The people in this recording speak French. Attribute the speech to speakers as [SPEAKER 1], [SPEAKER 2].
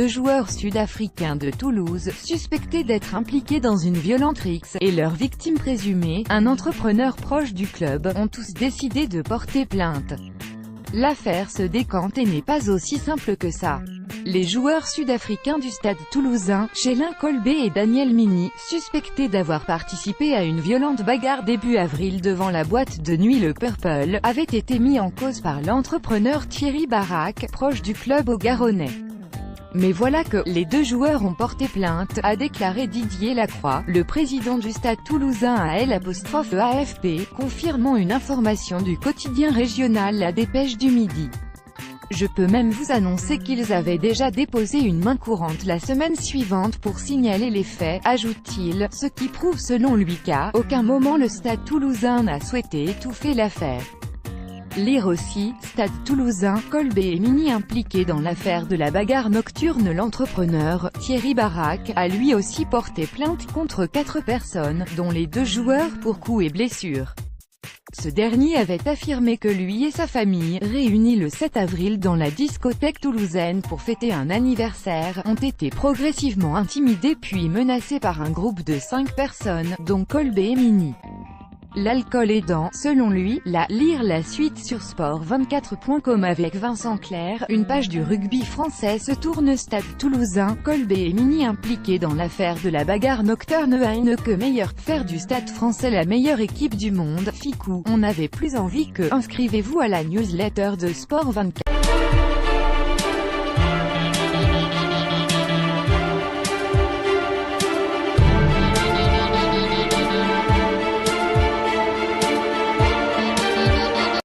[SPEAKER 1] deux joueurs sud-africains de Toulouse, suspectés d'être impliqués dans une violente rixe, et leur victime présumée, un entrepreneur proche du club, ont tous décidé de porter plainte. L'affaire se décante et n'est pas aussi simple que ça. Les joueurs sud-africains du Stade Toulousain, Chelin Kolbe et Daniel Mini, suspectés d'avoir participé à une violente bagarre début avril devant la boîte de nuit Le Purple, avaient été mis en cause par l'entrepreneur Thierry Baraque, proche du club au Garonnais. Mais voilà que les deux joueurs ont porté plainte, a déclaré Didier Lacroix, le président du Stade Toulousain à L'/AFP, confirmant une information du quotidien régional La Dépêche du Midi. Je peux même vous annoncer qu'ils avaient déjà déposé une main courante la semaine suivante pour signaler les faits, ajoute-t-il, ce qui prouve selon lui qu'à aucun moment le Stade Toulousain n'a souhaité étouffer l'affaire. Lire aussi, Stade Toulousain, Kolbe et Mini impliqués dans l'affaire de la bagarre nocturne. L'entrepreneur, Thierry Baraque, a lui aussi porté plainte contre 4 personnes, dont les 2 joueurs pour coups et blessures. Ce dernier avait affirmé que lui et sa famille, réunis le 7 avril dans la discothèque toulousaine pour fêter un anniversaire, ont été progressivement intimidés puis menacés par un groupe de 5 personnes, dont Kolbe et Mini. L'alcool aidant, selon lui, lire la suite sur sport24.com avec Vincent Clerc, une page du rugby français se tourne. Stade Toulousain, Kolbe et Mini impliqués dans l'affaire de la bagarre nocturne à une que meilleur, faire du Stade français la meilleure équipe du monde, Ficou, on n'avait plus envie que, inscrivez-vous à la newsletter de Sport24.